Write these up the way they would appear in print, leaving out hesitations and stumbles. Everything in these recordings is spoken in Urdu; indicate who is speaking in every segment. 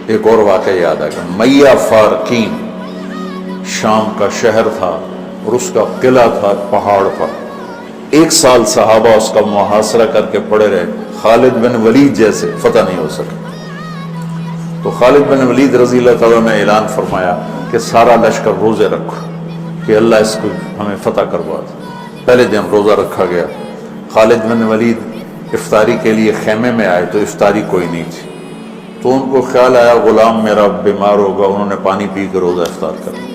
Speaker 1: ایک اور واقعہ یاد آ گیا، میہ فارقین شام کا شہر تھا اور اس کا قلعہ تھا پہاڑ پر، 1 سال صحابہ اس کا محاصرہ کر کے پڑے رہے، خالد بن ولید جیسے فتح نہیں ہو سکے۔ تو خالد بن ولید رضی اللہ تعالیٰ نے اعلان فرمایا کہ سارا لشکر روزے رکھو کہ اللہ اس کو ہمیں فتح کروا دے۔ پہلے دن روزہ رکھا گیا۔ خالد بن ولید افطاری کے لیے خیمے میں آئے تو افطاری کوئی نہیں تھی، تو ان کو خیال آیا غلام میرا بیمار ہوگا، انہوں نے پانی پی کے روزہ افطار کر لیا۔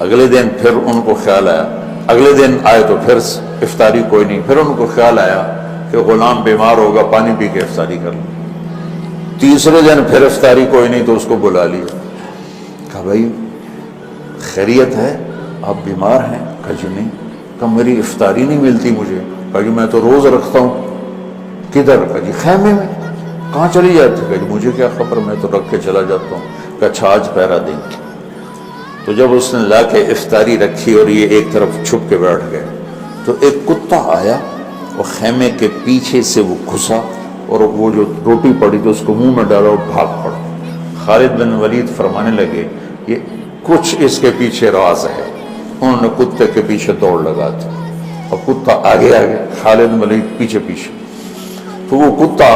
Speaker 1: اگلے دن پھر ان کو خیال آیا، اگلے دن آئے تو پھر افطاری کوئی نہیں، پھر ان کو خیال آیا کہ غلام بیمار ہوگا، پانی پی کے افطاری کر لیا۔ تیسرے دن پھر افطاری کوئی نہیں تو اس کو بلا لیا، کہا بھائی خیریت ہے، آپ بیمار ہیں؟ کہا جی نہیں۔ کہا میری افطاری نہیں ملتی مجھے۔ کہا جی میں تو روز رکھتا ہوں۔ کدھر؟ کہا جی خیمے میں۔ کہاں چلی جاتی؟ کہا جی مجھے کیا خبر، میں تو رکھ کے چلا جاتا ہوں۔ کہا اچھا آج پہرا دیں گے۔ تو جب اس نے لا کے افطاری رکھی اور یہ ایک طرف چھپ کے بیٹھ گئے تو ایک کتا آیا اور خیمے کے پیچھے سے وہ گھسا اور وہ جو روٹی پڑی تو اس کو منہ میں ڈالا اور بھاگ پڑا۔ خالد بن ولید فرمانے لگے یہ کچھ اس کے پیچھے راز ہے۔ انہوں نے کتے کے پیچھے دوڑ لگا دی اور کتا آگے آگے، خالد بن ولید پیچھے پیچھے۔ تو وہ کتا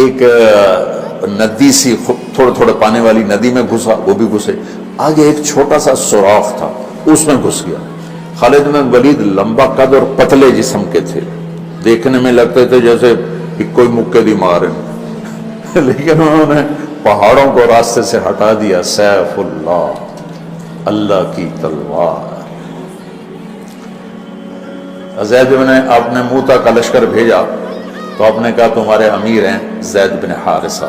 Speaker 1: ایک ندی سی تھوڑے تھوڑے پانی والی ندی میں گھسا، وہ بھی گھسے، آگے ایک چھوٹا سا سوراخ تھا اس میں گھس گیا۔ خالد بن ولید لمبا قد اور پتلے جسم کے تھے، دیکھنے میں لگتے تھے جیسے کوئی مکے دی مار ہے، لیکن انہوں نے پہاڑوں کو راستے سے ہٹا دیا۔ سیف اللہ، اللہ کی تلوار۔ زید بن، آپ نے موتا کا لشکر بھیجا تو آپ نے کہا تمہارے امیر ہیں زید بن حارثہ،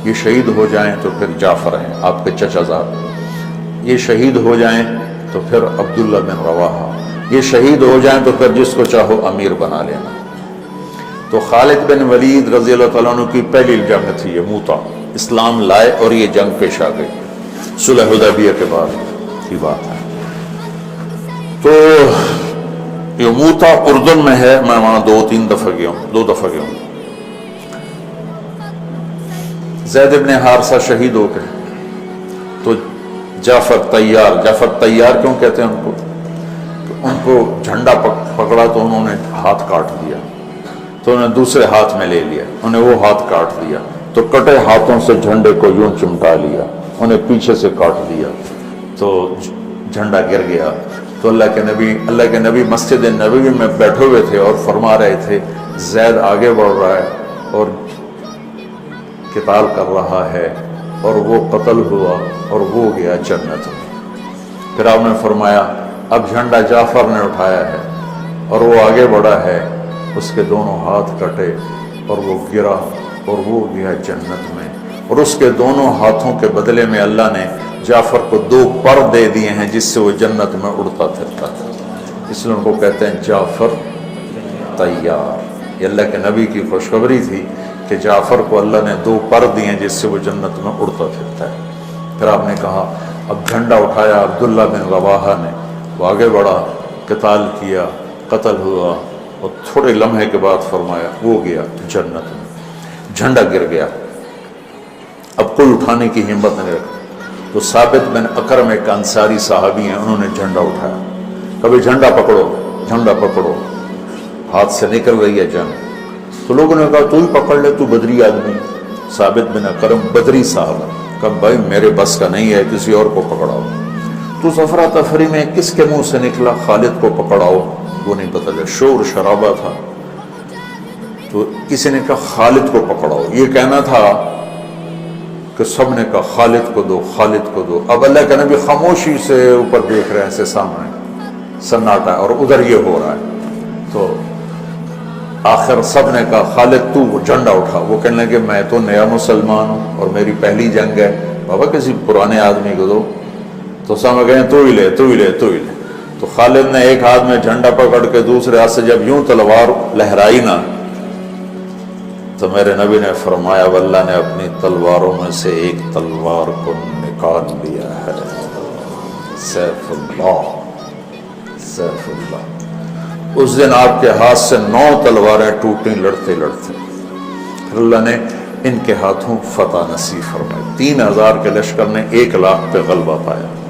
Speaker 1: یہ شہید ہو جائیں تو پھر جعفر ہیں آپ کے چچا زاد، یہ شہید ہو جائیں تو پھر عبداللہ بن رواحہ، یہ شہید ہو جائیں تو پھر جس کو چاہو امیر بنا لینا۔ تو خالد بن ولید رضی اللہ تعالیٰ عنہ کی پہلی جنگ تھی یہ موتا، اسلام لائے اور یہ جنگ پیش آ گئی، صلح حدیبیہ کے بعد کی بات ہے۔ تو یہ موتا اردن میں ہے، میں وہاں 2-3 دفعہ گیا ہوں، 2 دفعہ گیا ہوں۔ زید بن حارثہ شہید ہو گئے تو جعفر تیار کیوں کہتے ہیں ان کو جھنڈا پکڑا تو انہوں نے ہاتھ کاٹ دیا، تو انہوں نے دوسرے ہاتھ میں لے لیا، انہیں وہ ہاتھ کاٹ دیا، تو کٹے ہاتھوں سے جھنڈے کو یوں چمٹا لیا، انہیں پیچھے سے کاٹ دیا تو جھنڈا گر گیا۔ تو اللہ کے نبی مسجد نبوی میں بیٹھے ہوئے تھے اور فرما رہے تھے زید آگے بڑھ رہا ہے اور قتال کر رہا ہے اور وہ قتل ہوا اور وہ گیا جنت میں۔ پھر آپ نے فرمایا اب جھنڈا جعفر نے اٹھایا ہے اور وہ آگے بڑھا ہے، اس کے دونوں ہاتھ کٹے اور وہ گرا اور وہ گیا جنت میں، اور اس کے دونوں ہاتھوں کے بدلے میں اللہ نے جعفر کو 2 پر دے دیے ہیں جس سے وہ جنت میں اڑتا پھرتا تھا، اس لیے ان کو کہتے ہیں جعفر تیار۔ یہ اللہ کے نبی کی خوشخبری تھی کہ جعفر کو اللہ نے 2 پر دیے ہیں جس سے وہ جنت میں اڑتا پھرتا ہے۔ پھر آپ نے کہا اب جھنڈا اٹھایا عبداللہ بن رواحہ نے، وہ آگے بڑھا، قتال کیا، قتل ہوا، اور تھوڑے لمحے کے بعد فرمایا وہ گیا جنت میں، جھنڈا گر گیا، اب کوئی اٹھانے کی ہمت نہیں رکھا۔ تو ثابت بن اکرم ایک انصاری صحابی ہیں، انہوں نے جھنڈا اٹھایا، کبھی جھنڈا پکڑو، جھنڈا پکڑو، ہاتھ سے نکل رہی ہے جنگ۔ تو لوگوں نے کہا تو ہی پکڑ لے، تو بدری آدمی۔ ثابت بن اکرم بدری صاحب، کہا بھائی میرے بس کا نہیں ہے، کسی اور کو پکڑاؤ۔ تو افرا تفری میں کس کے منہ سے نکلا خالد کو پکڑاؤ، وہ نہیں پتہ چلا، شور شرابہ تھا، تو کسی نے کہا خالد کو پکڑاؤ، یہ کہنا تھا کہ سب نے کہا خالد کو دو، خالد کو دو۔ اب اللہ کے نبی خاموشی سے اوپر دیکھ رہے ہیں، ایسے سامنے سناٹا اور ادھر یہ ہو رہا ہے، تو آخر سب نے کہا خالد تو جھنڈا اٹھا۔ وہ کہنے لگے میں تو نیا مسلمان ہوں اور میری پہلی جنگ ہے، بابا کسی پرانے آدمی کو دو۔ تو سمجھ گئے تو ہی لے، تو ہی لے، تو ہی لے۔ تو خالد نے ایک ہاتھ میں جھنڈا پکڑ کے دوسرے ہاتھ سے جب یوں تلوار لہرائی نا تو میرے نبی نے فرمایا واللہ نے اپنی تلواروں میں سے ایک تلوار کو نکال لیا ہے، سیف اللہ، سیف اللہ۔ اس دن آپ کے ہاتھ سے 9 تلواریں ٹوٹیں لڑتے لڑتے، پھر اللہ نے ان کے ہاتھوں فتح نصیب فرمائی۔ 3000 کے لشکر نے 1 لاکھ پہ غلبہ پایا۔